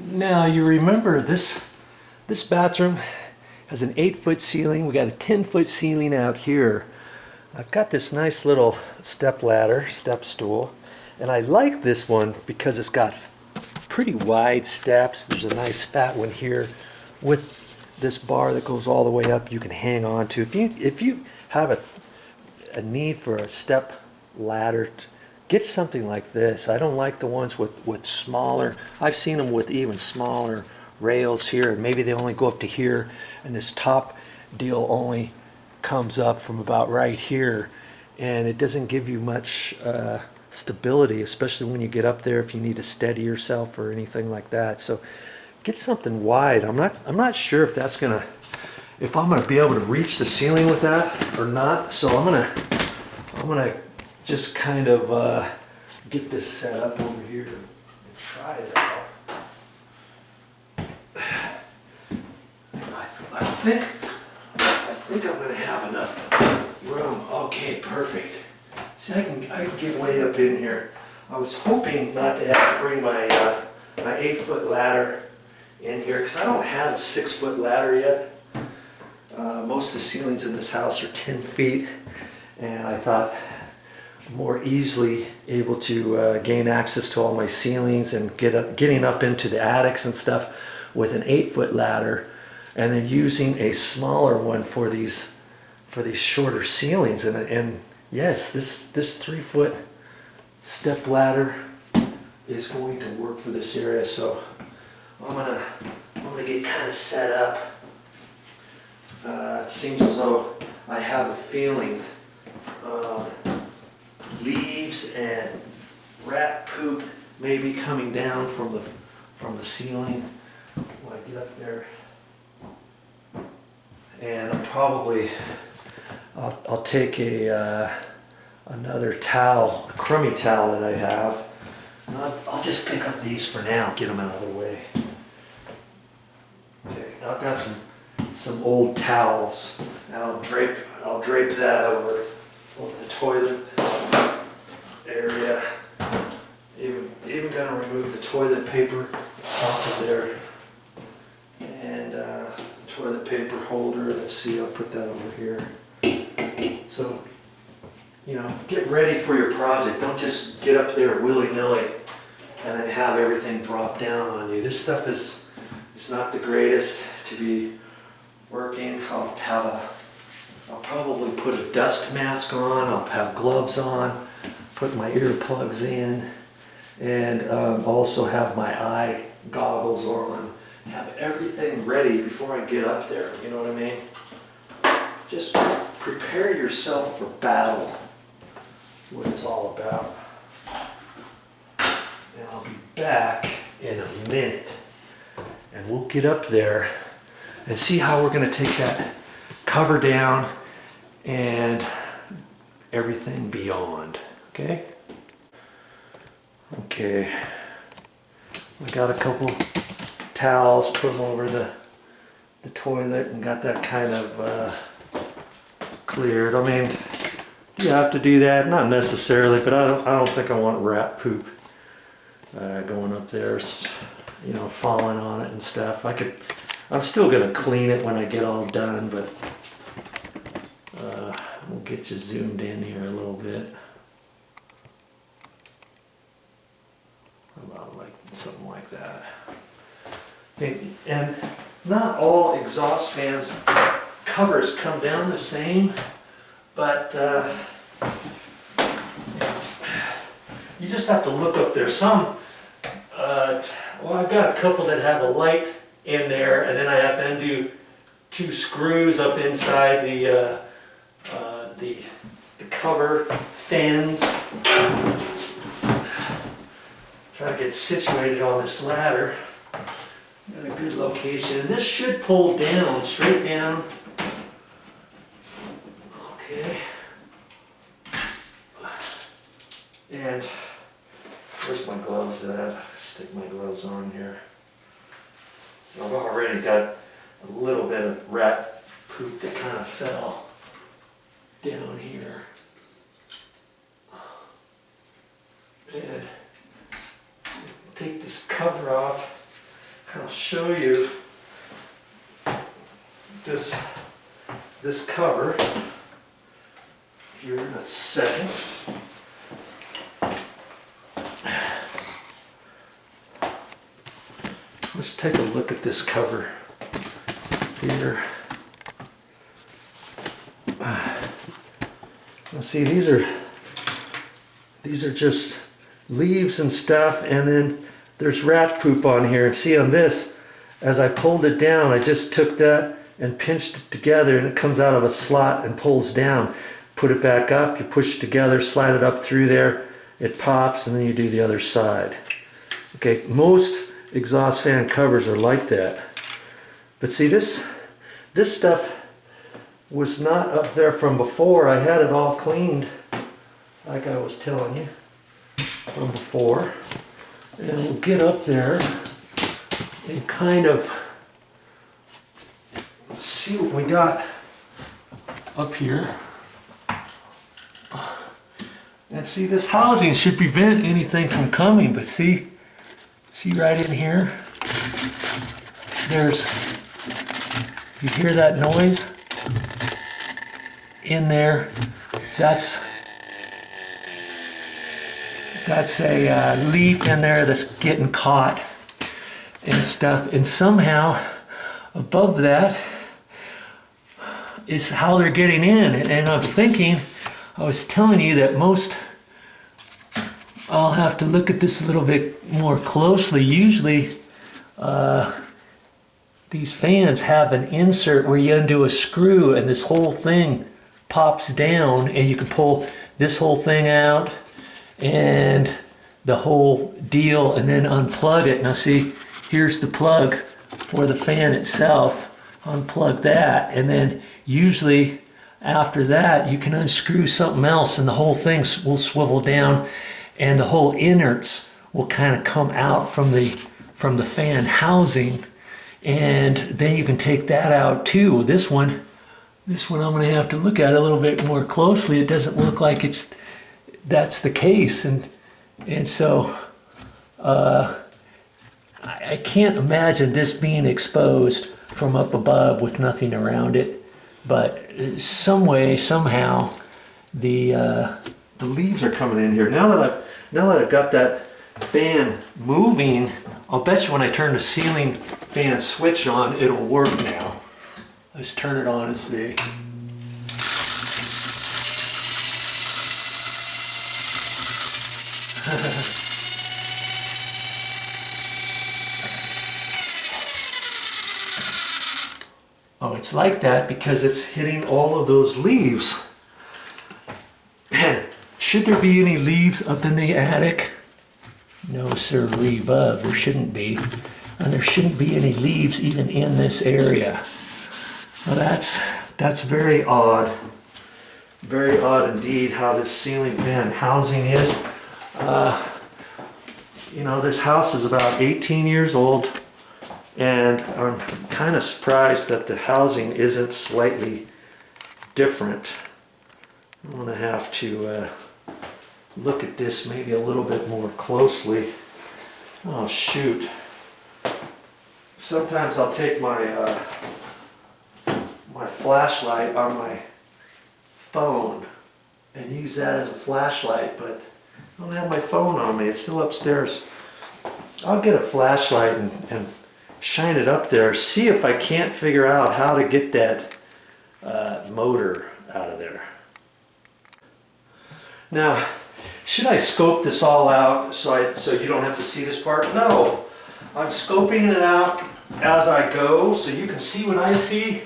Now you remember this bathroom has an 8-foot ceiling. We got a 10-foot ceiling out here. I've got this nice little step ladder, step stool, and I like this one because it's got pretty wide steps. There's a nice fat one here with this bar that goes all the way up you can hang on to. If you have a need for a step ladder, get something like this. I don't like the ones with smaller. I've seen them with even smaller rails here, and maybe they only go up to here, and this top deal only comes up from about right here, and it doesn't give you much stability, especially when you get up there if you need to steady yourself or anything like that. So get something wide. I'm not sure if I'm gonna be able to reach the ceiling with that or not. So I'm gonna just kind of get this set up over here and try it out. I think I'm gonna have enough room. Okay, perfect. See, I can get way up in here. I was hoping not to have to bring my 8-foot ladder in here because I don't have a 6-foot ladder yet. Most of the ceilings in this house are 10 feet, and I thought more easily able to gain access to all my ceilings and getting up into the attics and stuff with an 8-foot ladder, and then using a smaller one for these shorter ceilings. And yes, this 3-foot step ladder is going to work for this area. So I'm gonna get kind of set up. It seems as though I have a feeling leaves and rat poop may be coming down from the ceiling when I get up there. And I'll take another towel, a crummy towel that I have. And I'll just pick up these for now, get them out of the way. Okay, I've got some old towels, and I'll drape that over the toilet area. Even gonna remove the toilet paper off of there, and the toilet paper holder. Let's see, I'll put that over here. So, get ready for your project. Don't just get up there willy-nilly and then have everything drop down on you. This stuff is not the greatest to be working. I'll probably put a dust mask on. I'll have gloves on, put my earplugs in, and also have my eye goggles on. Have everything ready before I get up there. You know what I mean? Just prepare yourself for battle. What it's all about. And I'll be back in a minute, and we'll get up there and see how we're going to take that cover down and everything beyond. Okay? Okay. I got a couple towels, put them over the toilet, and got that kind of cleared. I mean, you have to do that, not necessarily, but I don't think I want rat poop going up there, falling on it and stuff. I'm still gonna clean it when I get all done, but we'll get you zoomed in here a little bit. About like something like that. And not all exhaust fans covers come down the same, but you just have to look up there. Well, I've got a couple that have a light in there, and then I have to undo 2 screws up inside the cover fins. Try to get situated on this ladder in a good location. And this should pull down, straight down. Okay. And where's my gloves that I have to stick my gloves on here? I've already got a little bit of rat poop that kind of fell down here. And take this cover off. I'll show you this cover here in a second. Let's take a look at this cover here. Now see, these are just leaves and stuff, and then there's rat poop on here. And see on this, as I pulled it down, I just took that and pinched it together, and it comes out of a slot and pulls down. Put it back up, you push it together, slide it up through there, it pops, and then you do the other side. Okay, most exhaust fan covers are like that. But see, this stuff was not up there from before. I had it all cleaned, like I was telling you, from before. And we'll get up there and kind of see what we got up here. And see, this housing should prevent anything from coming, but see right in here, you hear that noise in there? That's a leaf in there that's getting caught and stuff. And somehow above that is how they're getting in. And I'm thinking, I was telling you that I'll have to look at this a little bit more closely. Usually these fans have an insert where you undo a screw and this whole thing pops down, and you can pull this whole thing out and the whole deal and then unplug it. Now see, here's the plug for the fan itself. Unplug that, and then usually after that you can unscrew something else and the whole thing will swivel down, and the whole innards will kind of come out from the fan housing, and then you can take that out too. This one I'm going to have to look at a little bit more closely. It doesn't look like that's the case, and so I can't imagine this being exposed from up above with nothing around it. But some way, somehow, the leaves are coming in here. Now that I've got that fan moving, I'll bet you when I turn the ceiling fan switch on, it'll work now. Let's turn it on and see. Oh, it's like that because it's hitting all of those leaves. And should there be any leaves up in the attic? No, sirree, bub, there shouldn't be. And there shouldn't be any leaves even in this area. Well, that's very odd. Very odd indeed how this ceiling fan housing is. You know, this house is about 18 years old, and I'm kind of surprised that the housing isn't slightly different. I'm going to have to look at this maybe a little bit more closely. Oh shoot. Sometimes I'll take my flashlight on my phone and use that as a flashlight, but I don't have my phone on me. It's still upstairs. I'll get a flashlight and shine it up there, see if I can't figure out how to get that motor out of there. Now, should I scope this all out so you don't have to see this part? No. I'm scoping it out as I go so you can see what I see.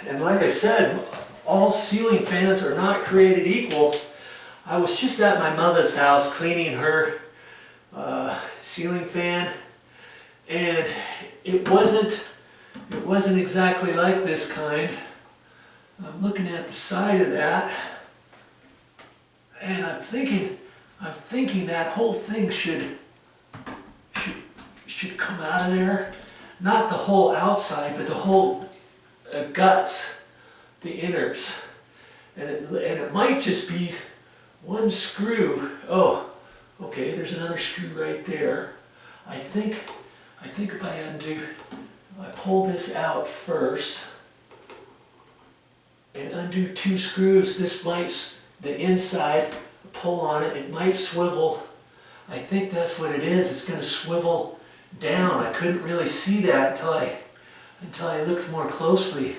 And like I said, all ceiling fans are not created equal. I was just at my mother's house cleaning her ceiling fan, and it wasn't exactly like this kind. I'm looking at the side of that, and I'm thinking that whole thing should come out of there. Not the whole outside, but the whole guts, the innards, and it might just be one screw. Oh, okay, there's another screw right there. I think I think if I pull this out first and undo 2 screws, this might, the inside, pull on it, it might swivel. I think that's what it is. It's going to swivel down. I couldn't really see that until I looked more closely.